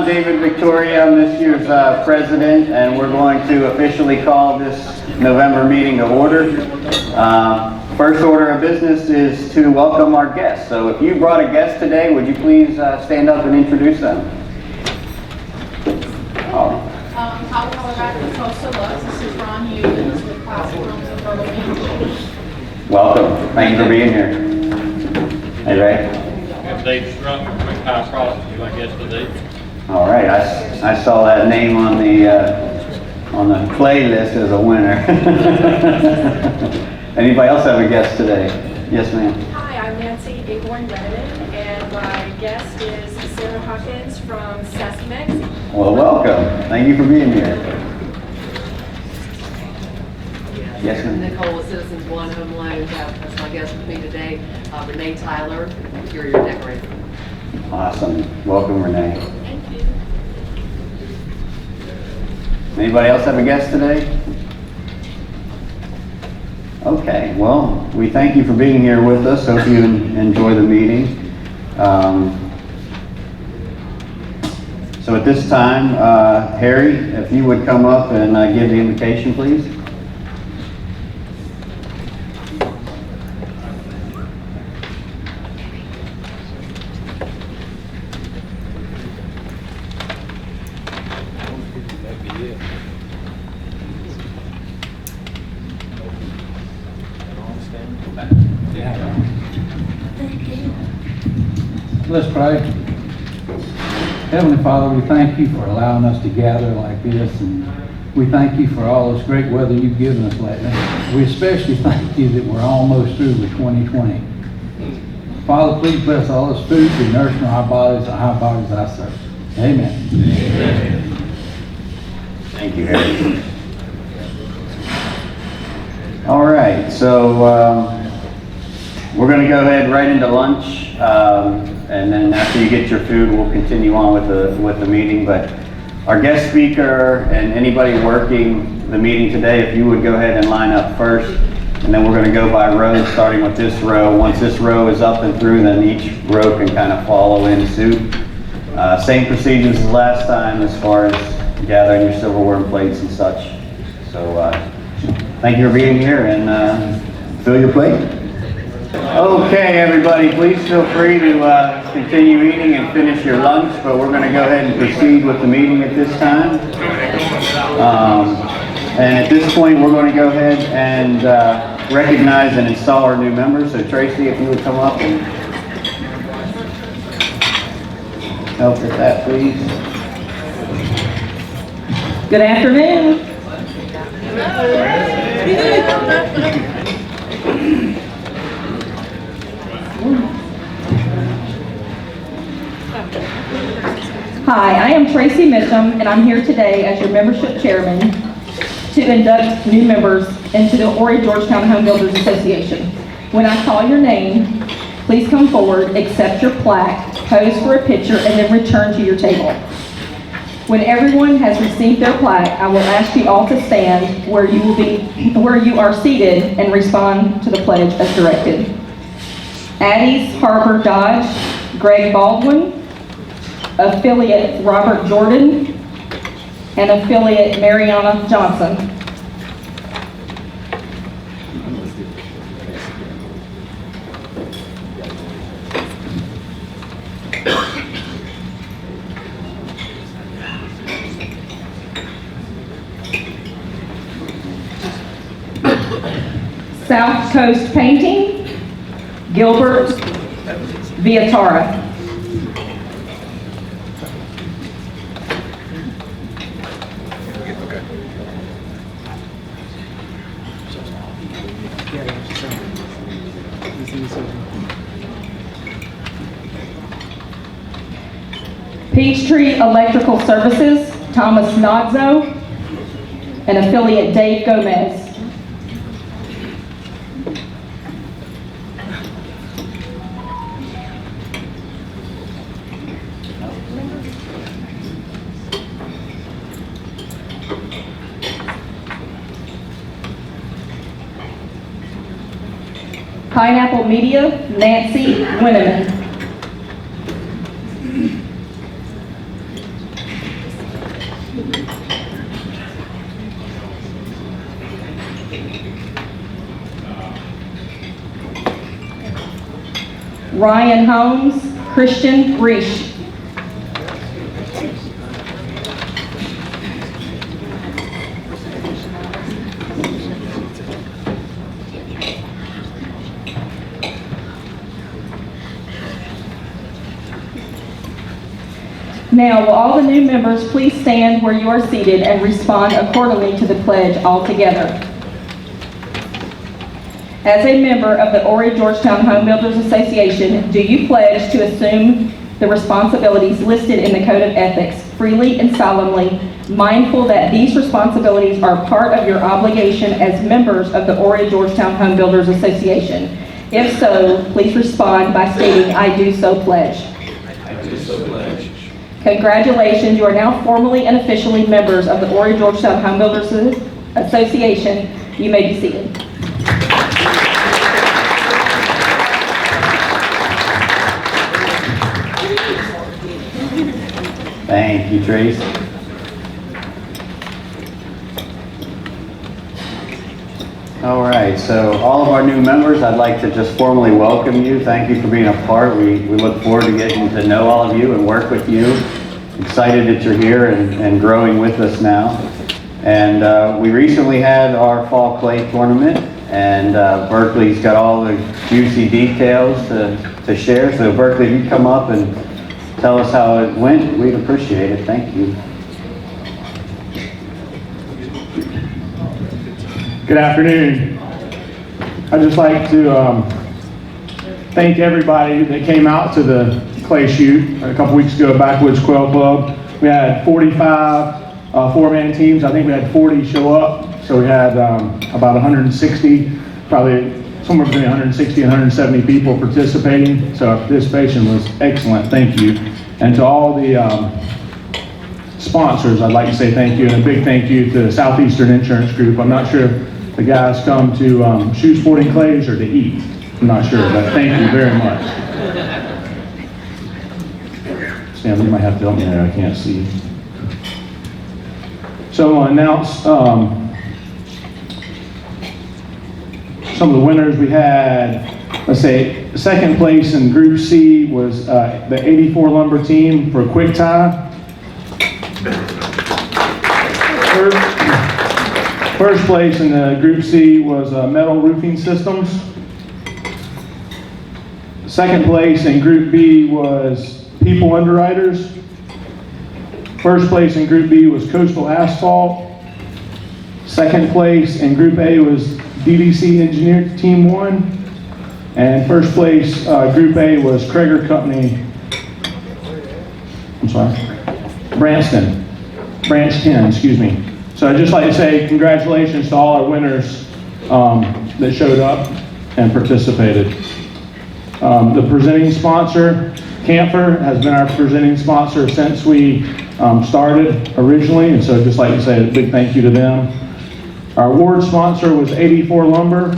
David Victoria. I'm this year's president, and we're going to officially call this November meeting to order. First order of business is to welcome our guests. So if you brought a guest today, would you please stand up and introduce them? How Colorado also looks. This is Ron Hughes with Cox Building. Welcome. Thank you for being here. Hey, Ray. Dave Strunk with High Products, my guest today. All right, I saw that name on the playlist as a winner. Anybody else have a guest today? Yes, ma'am. Hi, I'm Nancy Aborn-Redden, and my guest is Sarah Hawkins from Sasmex. Well, welcome. Thank you for being here. Yes, ma'am. Nicole with Citizens One Home Loan. That's my guest with me today. Renee Tyler, interior decorator. Awesome. Welcome, Renee. Thank you. Anybody else have a guest today? Okay, well, we thank you for being here with us. Hope you enjoy the meeting. So at this time, Harry, if you would come up and give the invitation, please. Let's pray. Heavenly Father, we thank you for allowing us to gather like this, and we thank you for all this great weather you've given us lately. We especially thank you that we're almost through with 2020. Father, please bless all this food and nourishment our bodies and our bodies I serve. Amen. Amen. Thank you, Harry. All right, so we're going to go ahead right into lunch. And then after you get your food, we'll continue on with the meeting. But our guest speaker and anybody working the meeting today, if you would go ahead and line up first, and then we're going to go by rows, starting with this row. Once this row is up and through, then each row can kind of follow in suit. Same procedures as last time as far as gathering your silverware and plates and such. So thank you for being here, and fill your plate. Okay, everybody, please feel free to continue eating and finish your lunch, but we're going to go ahead and proceed with the meeting at this time. And at this point, we're going to go ahead and recognize and install our new members. So Tracy, if you would come up and help with that, please. Good afternoon. Hi, I am Tracy Mitchum, and I'm here today as your membership chairman to induct new members into the Horry Georgetown Home Builders Association. When I call your name, please come forward, accept your plaque, pose for a picture, and then return to your table. When everyone has received their plaque, I will ask you all to stand where you are seated and respond to the pledge as directed. Addie's Harbor Dodge, Greg Baldwin, affiliate Robert Jordan, and affiliate Mariana Johnson. South Coast Painting, Gilbert Viatara. Peachtree Electrical Services, Thomas Nozzo, and affiliate Dave Gomez. Pineapple Media, Nancy Winneman. Ryan Holmes, Christian Reich. Now, will all the new members please stand where you are seated and respond accordingly to the pledge all together. As a member of the Horry Georgetown Home Builders Association, do you pledge to assume the responsibilities listed in the Code of Ethics freely and solemnly, mindful that these responsibilities are part of your obligation as members of the Horry Georgetown Home Builders Association? If so, please respond by stating, "I do so pledge." I do so pledge. Congratulations, you are now formally and officially members of the Horry Georgetown Home Builders Association. You may be seated. Thank you, Trace. All right, so all of our new members, I'd like to just formally welcome you. Thank you for being a part. We look forward to getting to know all of you and work with you. Excited that you're here and growing with us now. And we recently had our fall clay tournament, and Berkeley's got all the juicy details to share. So Berkeley, if you come up and tell us how it went, we'd appreciate it. Thank you. Good afternoon. I'd just like to thank everybody that came out to the clay shoot a couple weeks ago, Backwoods Quail Club. We had 45 four-man teams. I think we had 40 show up, so we had about 160, probably somewhere between 160 and 170 people participating. So our participation was excellent. Thank you. And to all the sponsors, I'd like to say thank you, and a big thank you to Southeastern Insurance Group. I'm not sure if the guys come to shoot sporting clays or to eat. I'm not sure, but thank you very much. Stan, you might have to help me there, I can't see. So I'll announce some of the winners. We had, let's say, second place in Group C was the 84 Lumber team for a quick tie. First place in the Group C was Metal Roofing Systems. Second place in Group B was People Underwriters. First place in Group B was Coastal Asphalt. Second place in Group A was DDC Engineer Team 1. And first place, Group A was Krager Company, Branch 10, excuse me. So I'd just like to say congratulations to all our winners that showed up and participated. The presenting sponsor, Camphor, has been our presenting sponsor since we started originally, and so I'd just like to say a big thank you to them. Our award sponsor was 84 Lumber.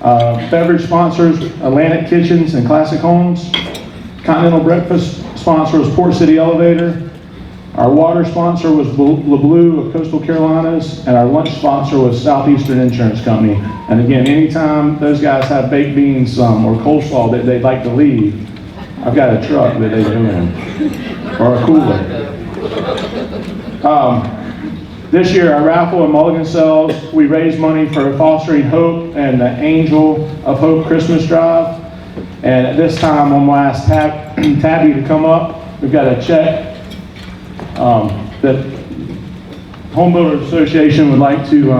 Beverage sponsors, Atlantic Kitchens and Classic Homes. Continental Breakfast sponsor was Port City Elevator. Our water sponsor was LeBlue of Coastal Carolinas, and our lunch sponsor was Southeastern Insurance Company. And again, anytime those guys have baked beans or coleslaw that they'd like to leave, I've got a truck that they go in, or a cooler. This year, our raffle and mulligan sales, we raised money for Fostering Hope and the Angel of Hope Christmas Drive. And at this time, I'm going to ask Tabby to come up. We've got a check that Home Builders Association would like to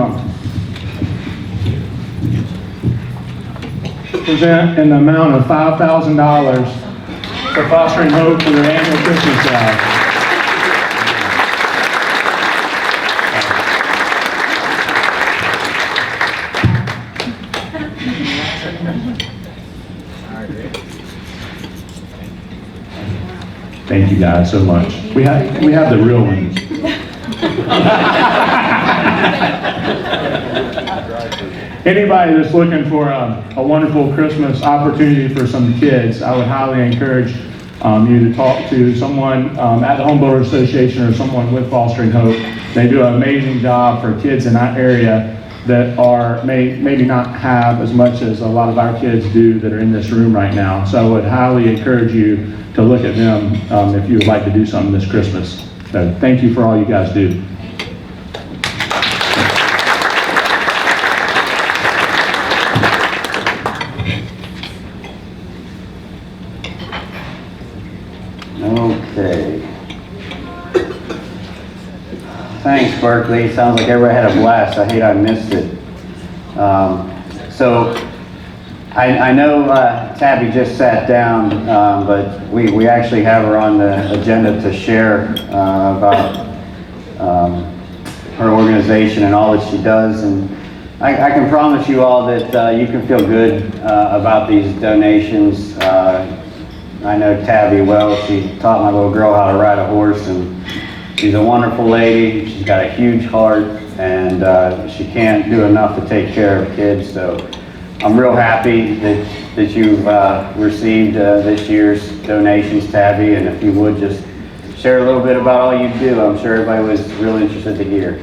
present in the amount of $5,000 for Fostering Hope for their annual Christmas drive. Thank you guys so much. We have the real ones. Anybody that's looking for a wonderful Christmas opportunity for some kids, I would highly encourage you to talk to someone at the Home Builders Association or someone with Fostering Hope. They do an amazing job for kids in that area. that are maybe not have as much as a lot of our kids do that are in this room right now. So I would highly encourage you to look at them if you would like to do something this Christmas. So thank you for all you guys do. Okay. Thanks, Berkeley. Sounds like everybody had a blast. I hate I missed it. So I know Tabby just sat down, but we actually have her on the agenda to share about her organization and all that she does. And I can promise you all that you can feel good about these donations. I know Tabby well. She taught my little girl how to ride a horse, and she's a wonderful lady. She's got a huge heart, and she can't do enough to take care of kids. So I'm real happy that you've received this year's donations, Tabby, and if you would just share a little bit about all you do. I'm sure everybody was real interested to hear.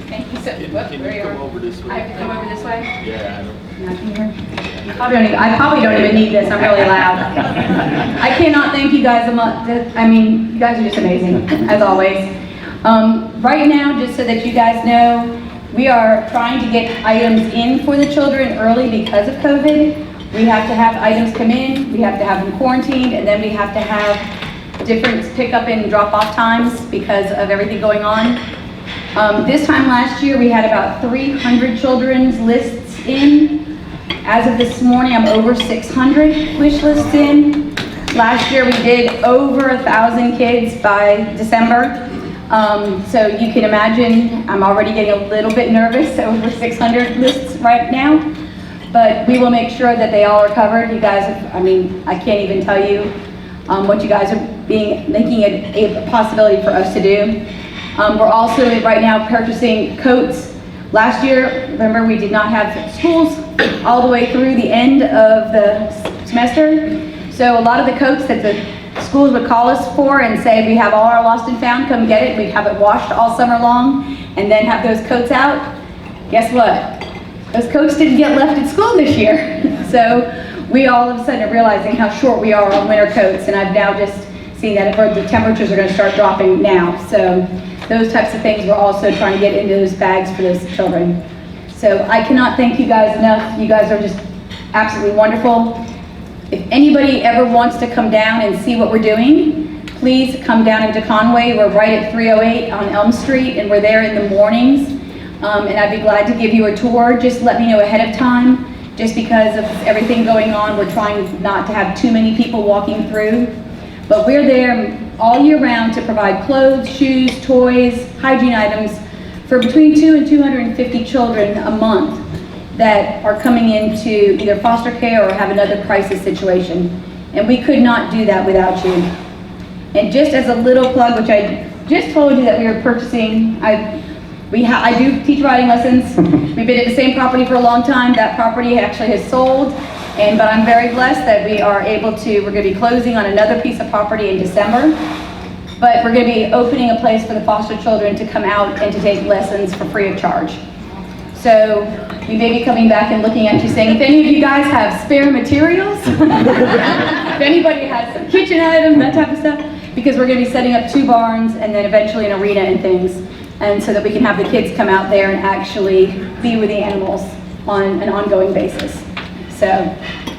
Thank you so Can much. you come over this way? I have to come over this way? Yeah. I probably don't even need this, I'm really loud. I cannot thank you guys enough. I mean, you guys are just amazing, as always. Right now, just so that you guys know, we are trying to get items in for the children early because of COVID. We have to have items come in, we have to have them quarantined, and then we have to have different pickup and drop-off times because of everything going on. This time last year, we had about 300 children's lists in. As of this morning, I'm over 600 wish lists in. Last year, we did over 1,000 kids by December. So you can imagine, I'm already getting a little bit nervous, over 600 lists right now. But we will make sure that they all are covered. You guys, I can't even tell you what you guys are making it a possibility for us to do. We're also right now purchasing coats. Last year, remember, we did not have schools all the way through the end of the semester. So a lot of the coats that the schools would call us for and say, we have all our lost and found, come get it. We'd have it washed all summer long and then have those coats out. Guess what? Those coats didn't get left at school this year. So we all of a sudden are realizing how short we are on winter coats, and I've now just seen that the temperatures are going to start dropping now. So those types of things we're also trying to get into those bags for those children. So I cannot thank you guys enough. You guys are just absolutely wonderful. If anybody ever wants to come down and see what we're doing, please come down into Conway. We're right at 308 on Elm Street, and we're there in the mornings. And I'd be glad to give you a tour. Just let me know ahead of time. Just because of everything going on, we're trying not to have too many people walking through. But we're there all year round to provide clothes, shoes, toys, hygiene items for between 200 and 250 children a month that are coming into either foster care or have another crisis situation. And we could not do that without you. And just as a little plug, which I just told you that we were purchasing, I do teach riding lessons. We've been at the same property for a long time. That property actually has sold. But I'm very blessed that we're going to be closing on another piece of property in December. But we're going to be opening a place for the foster children to come out and to take lessons for free of charge. So we may be coming back and looking at you saying, if any of you guys have spare materials, if anybody has some kitchen items, that type of stuff, because we're going to be setting up 2 barns and then eventually an arena and things, and so that we can have the kids come out there and actually be with the animals on an ongoing basis. So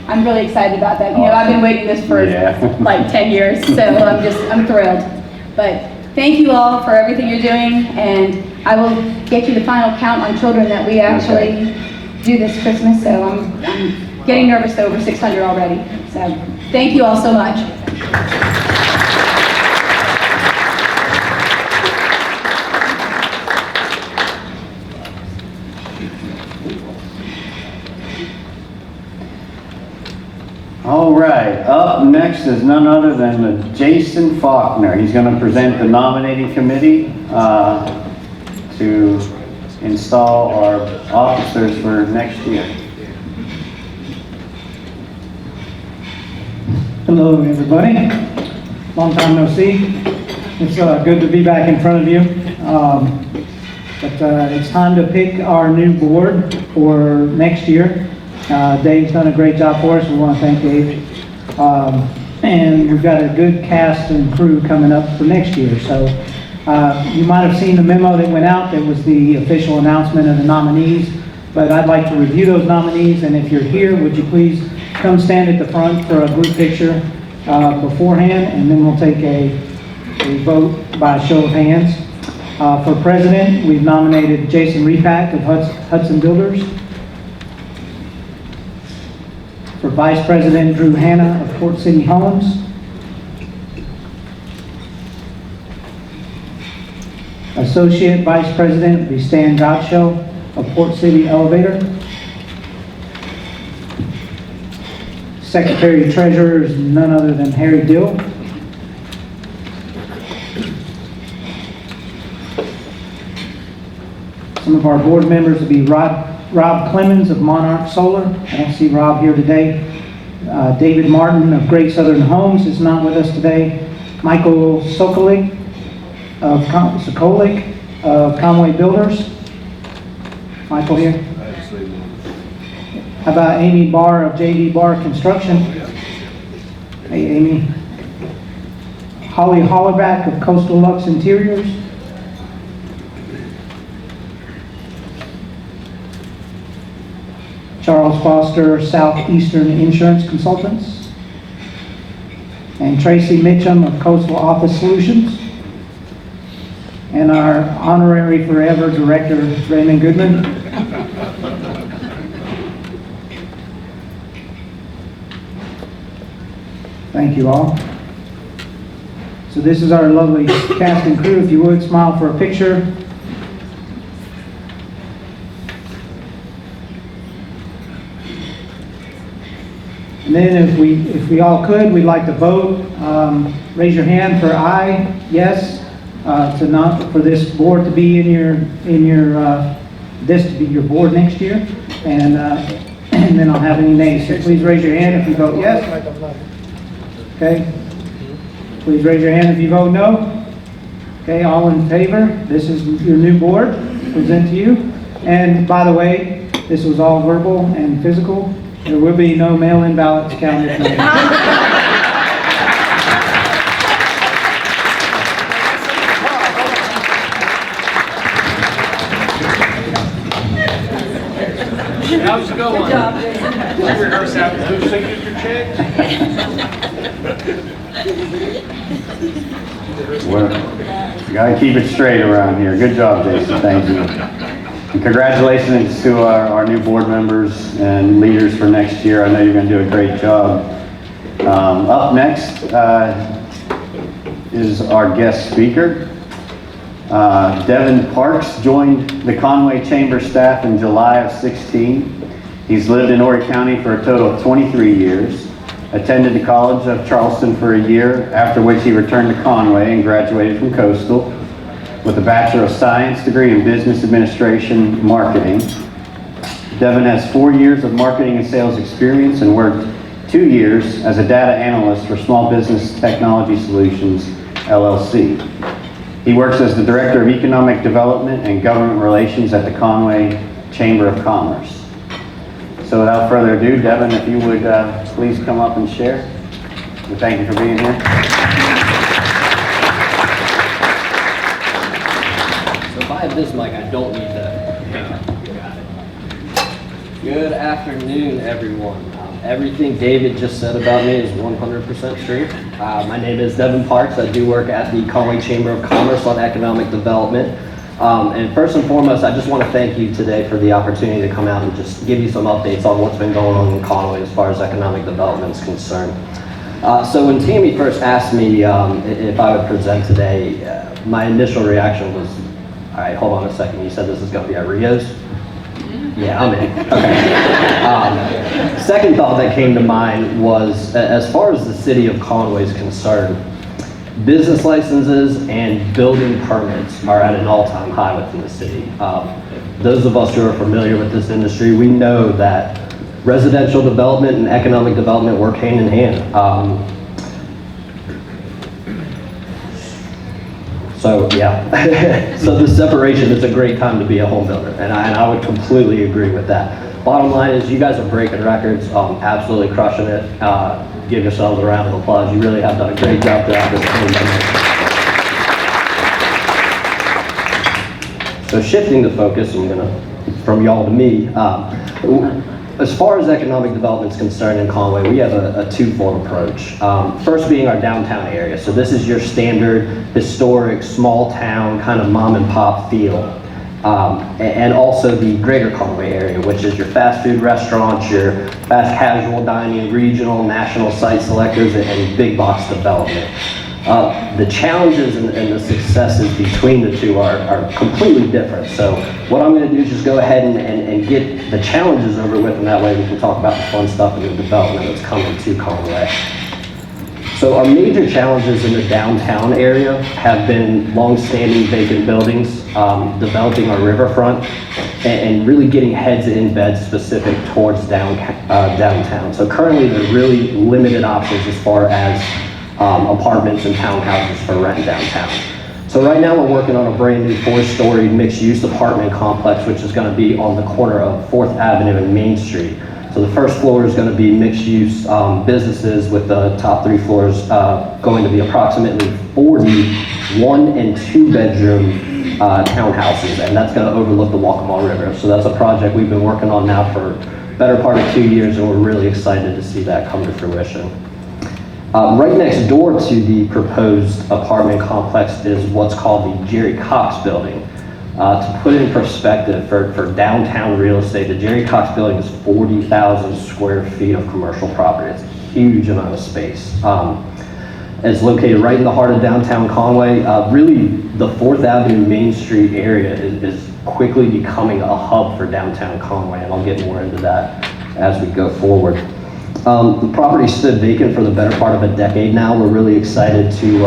I'm really excited about that. You know, I've been waiting this for like 10 years, so I'm thrilled. But thank you all for everything you're doing, and I will get you the final count on children that we actually do this Christmas. So I'm getting nervous, over 600 already. So thank you all so much. All right, up next is none other than Jason Faulkner. He's going to present the nominating committee to install our officers for next year. Hello, everybody. Long time no see. It's good to be back in front of you. But it's time to pick our new board for next year. Dave's done a great job for us. We want to thank Dave. And we've got a good cast and crew coming up for next year. So you might have seen the memo that went out. That was the official announcement of the nominees. But I'd like to review those nominees. And if you're here, would you please come stand at the front for a group picture beforehand, and then we'll take a vote by a show of hands. For president, we've nominated Jason Repack of Hudson Builders. For vice president, Drew Hanna of Port City Homes. Associate vice president will be Stan Gottschall of Port City Elevator. Secretary treasurer is none other than Harry Dill. Some of our board members will be Rob Clemens of Monarch Solar. I don't see Rob here today. David Martin of Great Southern Homes is not with us today. Michael Sokolik of Conway Builders. Michael here. How about Amy Barr of JD Barr Construction? Hey, Amy. Holly Hollerback of Coastal Lux Interiors. Charles Foster, Southeastern Insurance Consultants. And Tracy Mitchum of Coastal Office Solutions. And our honorary forever director, Raymond Goodman. Thank you all. So this is our lovely cast and crew. If you would, smile for a picture. And then if we all could, we'd like to vote. Raise your hand for aye, yes, for this board to be this to be your board next year. And then I'll have any nays. So please raise your hand if you vote yes. Okay. Please raise your hand if you vote no. Okay, all in favor. This is your new board. Present to you. And by the way, this was all verbal and physical. There will be no mail-in ballots counted. How's it going? Good job, Jason. We rehearse having two signature checks. Well, you gotta keep it straight around here. Good job, Jason. Thank you. And congratulations to our new board members and leaders for next year. I know you're gonna do a great job. Up next is our guest speaker. Devin Parks joined the Conway Chamber staff in July of 16. He's lived in Horry County for a total of 23 years, attended the College of Charleston for a year, after which he returned to Conway and graduated from Coastal with a Bachelor of Science degree in Business Administration Marketing. Devin has 4 years of marketing and sales experience and worked 2 years as a data analyst for Small Business Technology Solutions, LLC. He works as the Director of Economic Development and Government Relations at the Conway Chamber of Commerce. So without further ado, Devin, if you would please come up and share. We thank you for being here. So if I have this mic, I don't need that. Got it. Good afternoon, everyone. Everything David just said about me is 100% true. My name is Devin Parks. I do work at the Conway Chamber of Commerce on economic development. And first and foremost, I just want to thank you today for the opportunity to come out and just give you some updates on what's been going on in Conway as far as economic development is concerned. So when Tammy first asked me if I would present today, my initial reaction was, all right, hold on a second, you said this is going to be at Rio's? Yeah, I'm in. Okay. Second thought that came to mind was, as far as the city of Conway is concerned, business licenses and building permits are at an all-time high within the city. Those of us who are familiar with this industry, we know that residential development and economic development work hand in hand. So, yeah. So the separation is a great time to be a home builder, and I would completely agree with that. Bottom line is you guys are breaking records, absolutely crushing it. Give yourselves a round of applause. You really have done a great job throughout this pandemic. So shifting the focus, from y'all to me, as far as economic development is concerned in Conway, we have a twofold approach. First being our downtown area. So this is your standard, historic, small town, kind of mom and pop feel. And also the greater Conway area, which is your fast food restaurants, your fast casual dining, regional, national site selectors, and big box development. The challenges and the successes between the two are completely different. So what I'm going to do is just go ahead and get the challenges over with, and that way we can talk about the fun stuff and the development that's coming to Conway. So our major challenges in the downtown area have been long-standing vacant buildings, developing our riverfront, and really getting heads in bed specific towards downtown. So currently there are really limited options as far as apartments and townhouses for rent downtown. So right now we're working on a brand new 4-story mixed-use apartment complex, which is going to be on the corner of 4th Avenue and Main Street. So the first floor is going to be mixed-use businesses, with the top 3 floors going to be approximately 40 1- and 2-bedroom townhouses, and that's going to overlook the Waccamaw River. So that's a project we've been working on now for the better part of 2 years, and we're really excited to see that come to fruition. Right next door to the proposed apartment complex is what's called the Jerry Cox Building. To put it in perspective, for downtown real estate, the Jerry Cox Building is 40,000 square feet of commercial property. It's a huge amount of space. It's located right in the heart of downtown Conway. Really, the 4th Avenue Main Street area is quickly becoming a hub for downtown Conway, and I'll get more into that as we go forward. The property stood vacant for the better part of a decade now. We're really excited to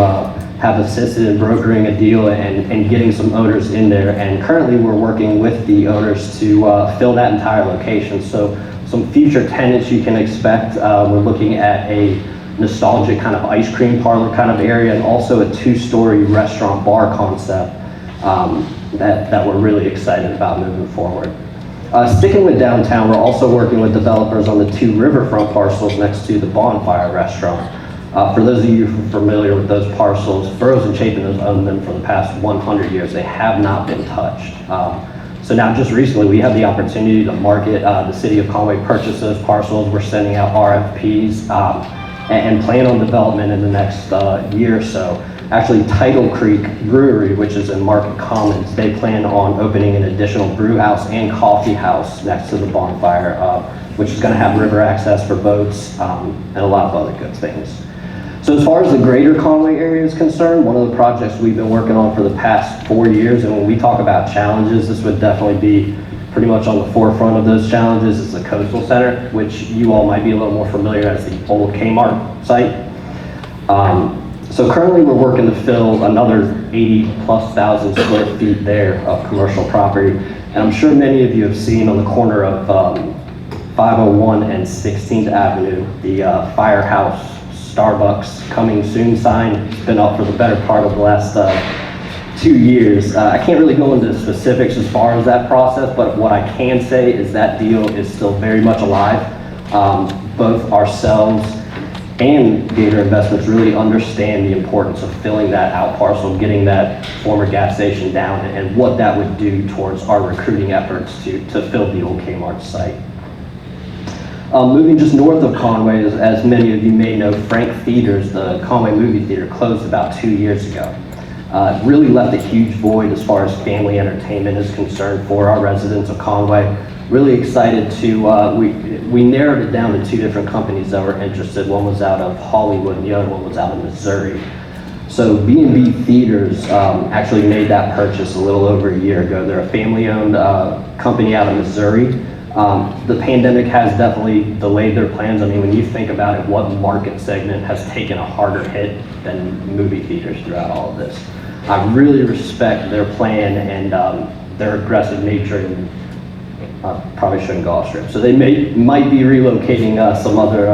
have assisted in brokering a deal and getting some owners in there. And currently we're working with the owners to fill that entire location. So some future tenants you can expect. We're looking at a nostalgic kind of ice cream parlor kind of area, and also a 2-story restaurant bar concept that we're really excited about moving forward. Sticking with downtown, we're also working with developers on the 2 riverfront parcels next to the Bonfire Restaurant. For those of you who are familiar with those parcels, Burroughs and Chapin has owned them for the past 100 years. They have not been touched. So now just recently we have the opportunity to market. The city of Conway purchased those parcels. We're sending out RFPs and plan on development in the next year or so. Actually, Tidal Creek Brewery, which is in Market Commons, they plan on opening an additional brew house and coffee house next to the Bonfire, which is going to have river access for boats and a lot of other good things. So as far as the greater Conway area is concerned, one of the projects we've been working on for the past 4 years, and when we talk about challenges, this would definitely be pretty much on the forefront of those challenges, is the Coastal Center, which you all might be a little more familiar as the old Kmart site. So currently we're working to fill another 80,000+ square feet there of commercial property. And I'm sure many of you have seen on the corner of 501 and 16th Avenue, the Firehouse Starbucks coming soon sign. It's been up for the better part of the last 2 years. I can't really go into specifics as far as that process, but what I can say is that deal is still very much alive. Both ourselves and Gator Investments really understand the importance of filling that out parcel, getting that former gas station down, and what that would do towards our recruiting efforts to fill the old Kmart site. Moving just north of Conway, as many of you may know, Frank Theaters, the Conway movie theater, closed about 2 years ago. It really left a huge void as far as family entertainment is concerned for our residents of Conway. Really excited to, we narrowed it down to 2 different companies that were interested. One was out of Hollywood and the other one was out of Missouri. So B&B Theaters actually made that purchase a little over a year ago. They're a family-owned company out of Missouri. The pandemic has definitely delayed their plans. I mean, when you think about it, what market segment has taken a harder hit than movie theaters throughout all of this? I really respect their plan and their aggressive nature, and probably shouldn't go off script. So they might be relocating some other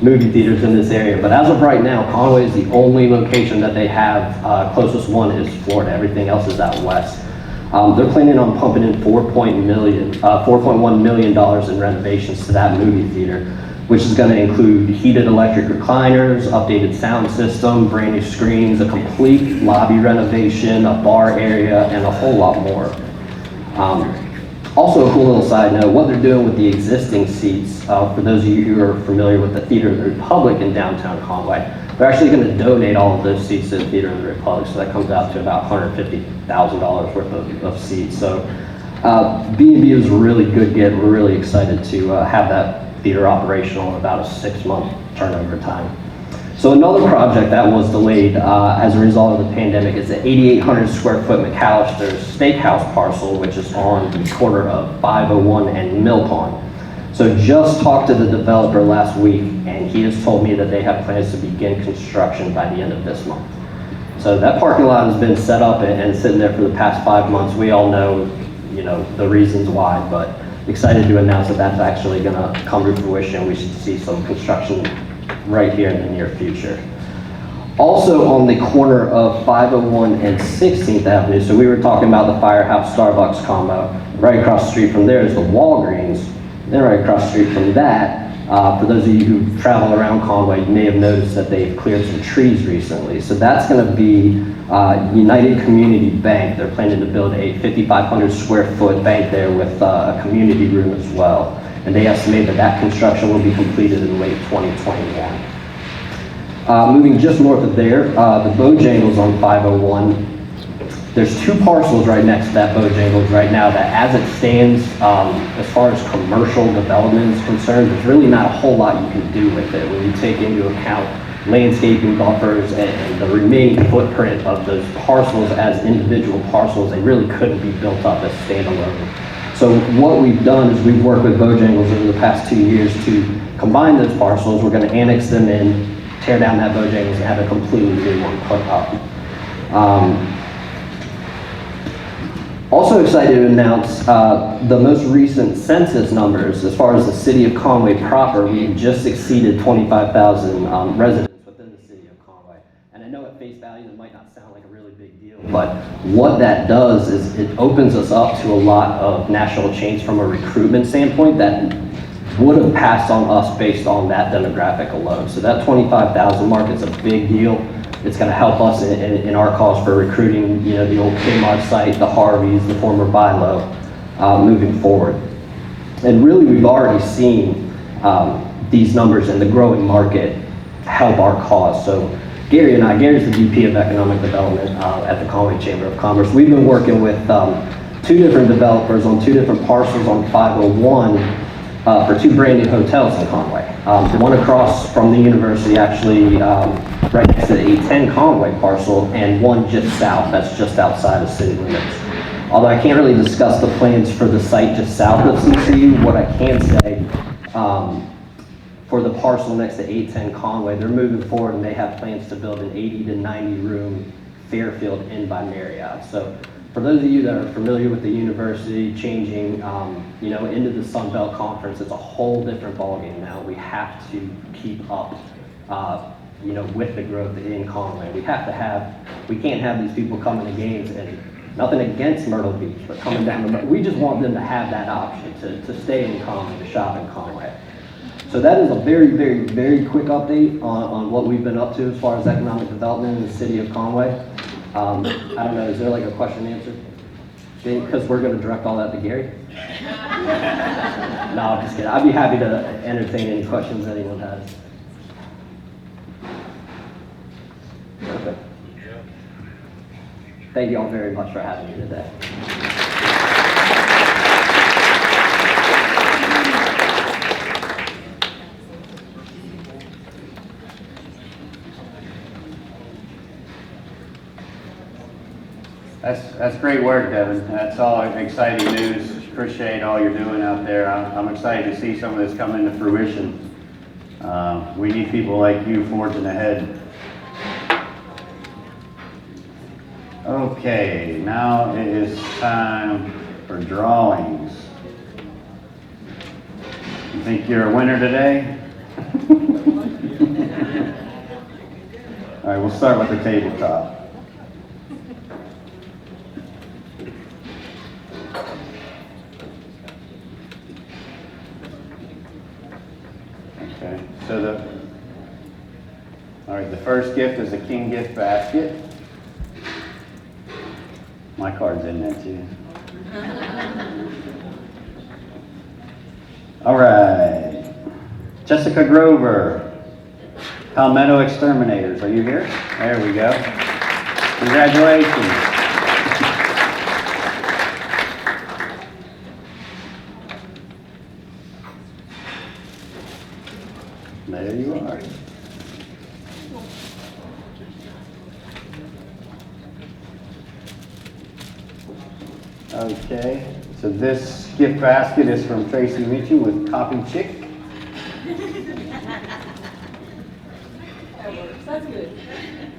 movie theaters in this area. But as of right now, Conway is the only location that they have. Closest one is Florida. Everything else is out west. They're planning on pumping in $4.1 million in renovations to that movie theater, which is going to include heated electric recliners, updated sound system, brand new screens, a complete lobby renovation, a bar area, and a whole lot more. Also, a cool little side note, what they're doing with the existing seats, for those of you who are familiar with the Theater of the Republic in downtown Conway, they're actually going to donate all of those seats to the Theater of the Republic, so that comes out to about $150,000 worth of seats. So B&B is a really good get. We're really excited to have that theater operational in about a 6-month turnover time. So another project that was delayed as a result of the pandemic is the 8,800 square foot McAllister's Steakhouse parcel, which is on the corner of 501 and Mill Pond. So just talked to the developer last week, and he has told me that they have plans to begin construction by the end of this month. So that parking lot has been set up and sitting there for the past 5 months. We all know, the reasons why, but excited to announce that that's actually going to come to fruition. We should see some construction right here in the near future. Also on the corner of 501 and 16th Avenue, so we were talking about the Firehouse Starbucks combo. Right across the street from there is the Walgreens. Then right across the street from that, for those of you who travel around Conway, you may have noticed that they've cleared some trees recently. So that's going to be United Community Bank. They're planning to build a 5,500 square foot bank there with a community room as well. And they estimate that that construction will be completed in late 2021. Moving just north of there, the Bojangles on 501. There's 2 parcels right next to that Bojangles right now that, as it stands, as far as commercial development is concerned, there's really not a whole lot you can do with it when you take into account landscaping buffers and the remaining footprint of those parcels as individual parcels. They really couldn't be built up as standalone. So what we've done is we've worked with Bojangles over the past 2 years to combine those parcels. We're going to annex them in, tear down that Bojangles, and have a completely new one put up. Also excited to announce the most recent census numbers. As far as the city of Conway proper, we just exceeded 25,000 residents within the city of Conway. And I know at face value that might not sound like a really big deal, but what that does is it opens us up to a lot of national chains from a recruitment standpoint that would have passed on us based on that demographic alone. So that 25,000 mark is a big deal. It's going to help us in our cause for recruiting, the old Kmart site, the Harveys, the former Bilo, moving forward. And really, we've already seen these numbers in the growing market help our cause. So Gary's the VP of Economic Development at the Conway Chamber of Commerce. We've been working with 2 different developers on 2 different parcels on 501 for 2 brand new hotels in Conway. The one across from the university, actually right next to the 810 Conway parcel, and one just south, that's just outside of city limits. Although I can't really discuss the plans for the site just south of CCU, what I can say for the parcel next to 810 Conway, they're moving forward and they have plans to build an 80 to 90 room Fairfield Inn by Marriott. So for those of you that are familiar with the university changing, into the Sun Belt Conference, it's a whole different ballgame now. We have to keep up, with the growth in Conway. We can't have these people coming to games, and nothing against Myrtle Beach, but coming down we just want them to have that option to stay in Conway, to shop in Conway. So that is a very, very, very quick update on what we've been up to as far as economic development in the city of Conway. I don't know, is there like a question and answer? Because we're going to direct all that to Gary? No, I'm just kidding. I'd be happy to entertain any questions anyone has. Perfect. Thank you all very much for having me today. That's great work, Devin. That's all exciting news. Appreciate all you're doing out there. I'm excited to see some of this come into fruition. We need people like you forging ahead. Okay, now it is time for drawings. You think you're a winner today? All right, we'll start with the tabletop. Okay, so all right, the first gift is a king gift basket. My card's in there too. All right, Jessica Grover, Palmetto Exterminators, are you here? There we go. Congratulations. There you are. Okay, so this gift basket is from Tracy Mitchell with Copy Chick. That's good.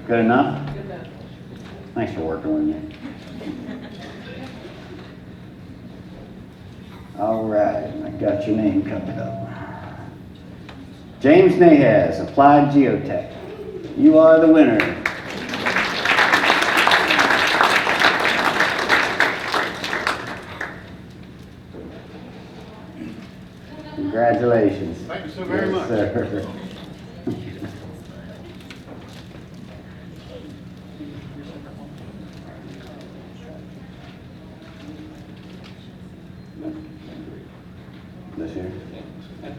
Good enough? Good enough. Thanks for working with me. All right, I got your name covered up. James Nahas, Applied Geotech. You are the winner. Congratulations. Thank you so very much. Sir. This here? Okay.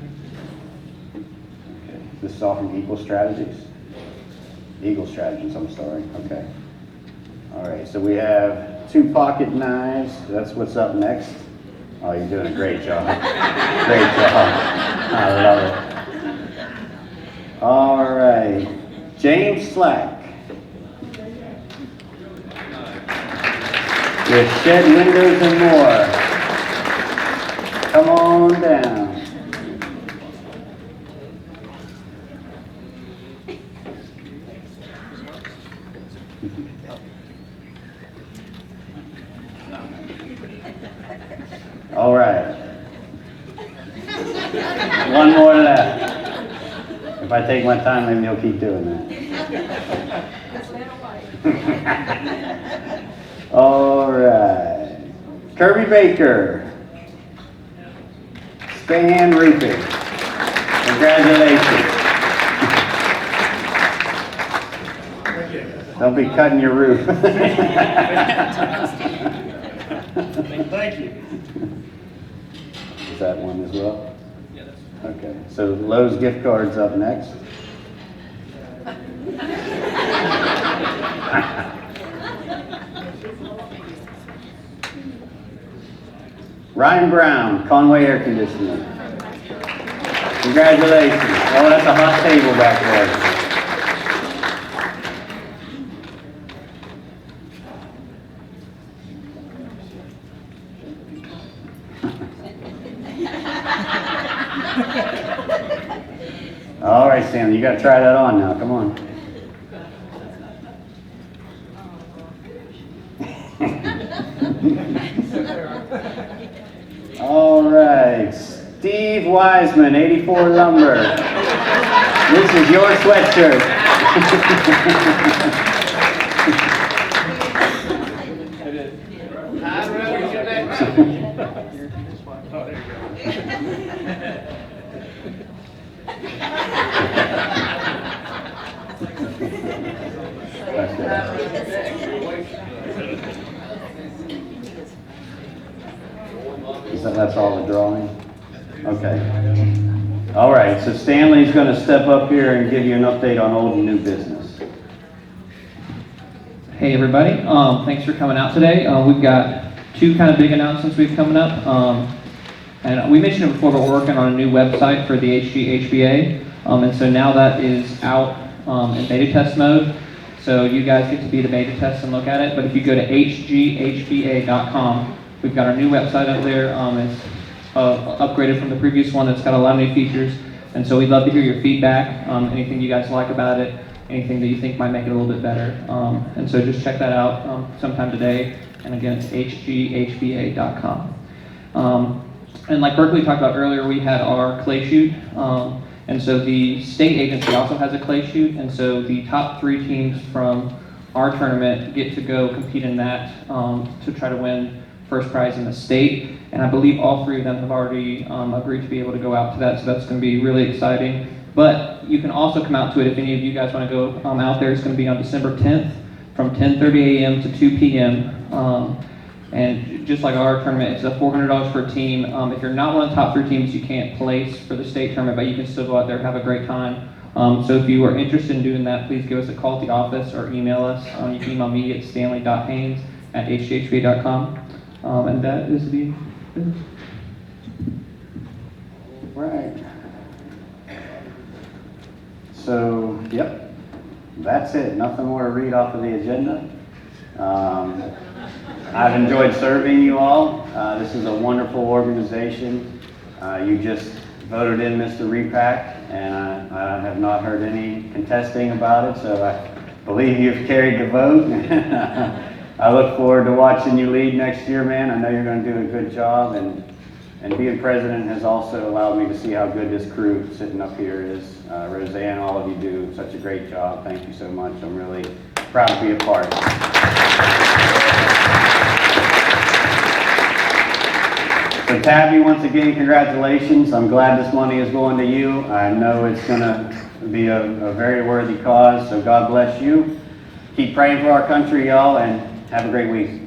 This is all from Eagle Strategies? Eagle Strategies, I'm sorry. Okay. All right, so we have 2 pocket knives. That's what's up next. Oh, you're doing a great job. Great job. I love it. All right. James Slack. With shed windows and more. Come on down. All right. One more left. If I take my time, maybe you'll keep doing that. All right. Kirby Baker. Span Roofing. Congratulations. Don't be cutting your roof. Thank you. Is that one as well? Yeah, that's okay. So Lowe's gift cards up next. Ryan Brown, Conway Air Conditioning. Congratulations. Oh, that's a hot table back there. All right, Sam, you got to try that on now. Come on. All right, Steve Wiseman, 84 Lumber. This is your sweatshirt. I'd rather get that. Oh, there That's all the drawing? Okay. All right, so Stanley's going to step up here and give you an update on old and new business. Hey everybody, thanks for coming out today. We've got 2 kind of big announcements we've coming up. And we mentioned it before, but we're working on a new website for the HGHBA. And so now that is out in beta test mode. So you guys get to be the beta test and look at it. But if you go to HGHBA.com, we've got our new website up there. It's upgraded from the previous one. It's got a lot of new features. And so we'd love to hear your feedback, anything you guys like about it, anything that you think might make it a little bit better. And so just check that out sometime today. And again, it's HGHBA.com. And like Berkeley talked about earlier, we had our clay shoot. And And so the state agency also has a clay shoot, and so the top 3 teams from our tournament get to go compete in that to try to win first prize in the state. And I believe all 3 of them have already agreed to be able to go out to that, so that's going to be really exciting. But you can also come out to it if any of you guys want to go out there. It's going to be on December 10th from 10:30 a.m. to 2 p.m. And just like our tournament, it's $400 per team. If you're not one of the top 3 teams, you can't place for the state tournament, but you can still go out there and have a great time. So if you are interested in doing that, please give us a call at the office or email us. You can email me at stanley.haynes@hghba.com. And that is the... Right. So, yep, that's it. Nothing more to read off of the agenda. I've enjoyed serving you all. This is a wonderful organization. You just voted in Mr. Repack, and I have not heard any contesting about it, so I believe you've carried the vote. I look forward to watching you lead next year, man. I know you're going to do a good job, and being president has also allowed me to see how good this crew sitting up here is. Roseanne, all of you do such a great job. Thank you so much. I'm really proud to be a part. So Tabby, once again, congratulations. I'm glad this money is going to you. I know it's going to be a very worthy cause, so God bless you. Keep praying for our country, y'all, and have a great week.